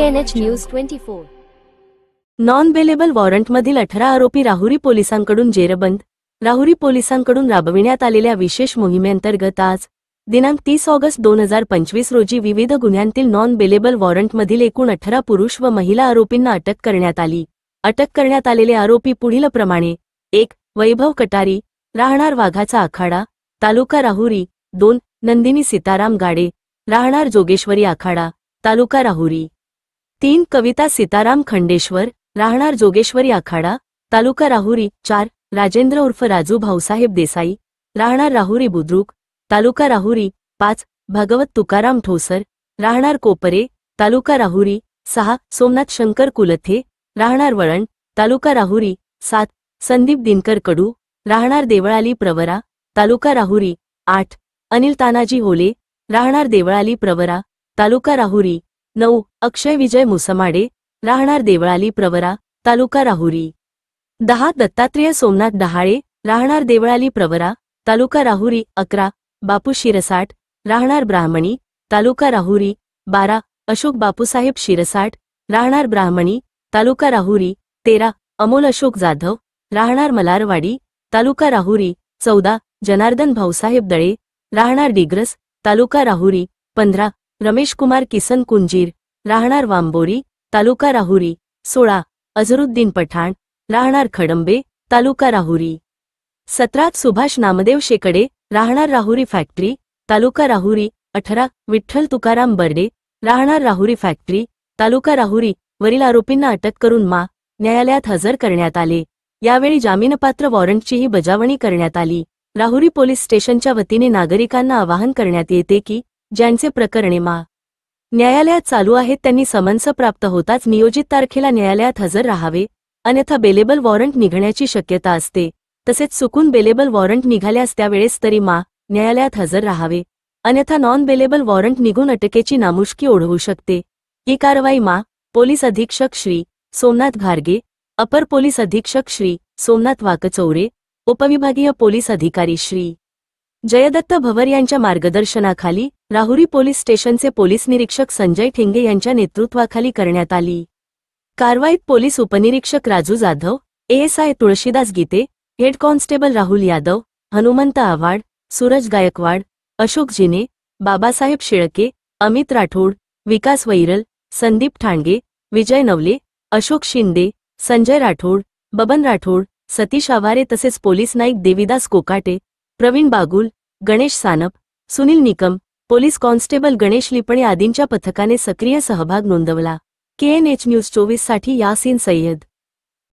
KNH News 24. Non bailable वॉरंटमधील 18 आरोपी राहुरी पोलिसांकडून जेरबंद. राहुरी पोलिसांकडून राबविण्यात आलेल्या विशेष मोहिमेअंतर्गत आज दिनांक 30 ऑगस्ट 2025 रोजी विविध गुन्ह्यांतील नॉन बेलेबल वॉरंटमधील एकूण 18 पुरुष व महिला आरोपींना अटक करण्यात आली. अटक करण्यात आलेले आरोपी पुढीलप्रमाणे: 1. वैभव कटारी, राहणार वाघाचा आखाडा, तालुका राहुरी. 2. नंदिनी सीताराम गाडे, राहणार जोगेश्वरी आखाडा, तालुका राहुरी. 3. कविता सीताराम खंडेश्वर, राहणार जोगेश्वरी आखाडा, तालुका राहुरी. 4. राजेंद्र उर्फ राजू भाऊसाहेब देसाई, राहणार राहुरी बुद्रुक, तालुका राहुरी. 5. भगवत तुकाराम ठोसर, राहणार कोपरे, तालुका राहुरी. 6. सोमनाथ शंकर कुलथे, राहणार वळण, तालुका राहुरी. 7. संदीप दिनकर कडू, राहणार देवळाली प्रवरा, तालुका राहुरी. 8. अनिल तानाजी होले, राहणार देवळाली प्रवरा, तालुका राहुरी. 9. अक्षय विजय मुसमाडे, राहणार देवळाली प्रवरा, तालुका राहुरी. 10. दत्तात्रेय सोमनाथ डहाळे, राहणार देवळाली प्रवरा, तालुका राहुरी. 11. बापू शिरसाट, राहणार ब्राह्मणी, तालुका राहुरी. 12. अशोक बापूसाहेब शिरसाट, राहणार ब्राह्मणी, तालुका राहुरी. 13. अमोल अशोक जाधव, राहणार मलारवाडी, तालुका राहुरी. 14. जनार्दन भाऊसाहेब दळे, राहणार डिग्रस, तालुका राहुरी. 15. रमेश कुमार किसन कुंजीर, राहणार वांबोरी, तालुका राहुरी. 16. अझरुद्दीन पठाण, राहणार खडंबे, तालुका राहुरी. 17. सुभाष नामदेव शेकडे, राहणार राहुरी फॅक्टरी, तालुका राहुरी. 18. विठ्ठल तुकाराम बर्डे, राहणार राहुरी फॅक्टरी, तालुका राहुरी. वरील आरोपींना अटक करून न्यायालयात हजर करण्यात आले. यावेळी जामीनपात्र वॉरंटचीही बजावणी करण्यात आली. राहुरी पोलीस स्टेशनच्या वतीने नागरिकांना आवाहन करण्यात येते की ज्यांचे प्रकरणे न्यायालयात चालू आहेत त्यांनी समन्स प्राप्त होताच नियोजित तारखेला न्यायालयात हजर राहावे, अन्यथा बेलेबल वॉरंट निघण्याची शक्यता असते. तसेच चुकून बेलेबल वॉरंट निघाल्यास त्यावेळेस तरी न्यायालयात हजर राहावे, अन्यथा नॉन बेलेबल वॉरंट निघून अटकेची नामुष्की ओढवू शकते. ही कारवाई पोलीस अधीक्षक श्री सोमनाथ घारगे, अपर पोलीस अधीक्षक श्री सोमनाथ वाकचौरे, उपविभागीय पोलीस अधिकारी श्री जयदत्त भवर यांच्या मार्गदर्शनाखाली राहुरी पोलीस स्टेशनचे पोलीस निरीक्षक संजय ठेंगे यांच्या नेतृत्वाखाली करण्यात आली. कारवाईत पोलीस उपनिरीक्षक Raju Jadhav, ASI Tulshidas Gite, head constable Rahul Yadav, Hanumant Avhad, Suraj Gaikwad, Ashok Jine, Babasaheb Shelke, Amit Rathod, Vikas Vairal, Sandeep Thange, Vijay Navale, Ashok Shinde, Sanjay Rathod, Baban Rathod, Satish Aware तसेच police naik Devidas Kokate, Pravin Bagul, Ganesh Sanap, Sunil Nikam, police constable Ganesh Lipane आदींच्या पथकाने सक्रिय सहभाग नोंदवला. KNH न्यूज 24 साठी यासीन सय्यद.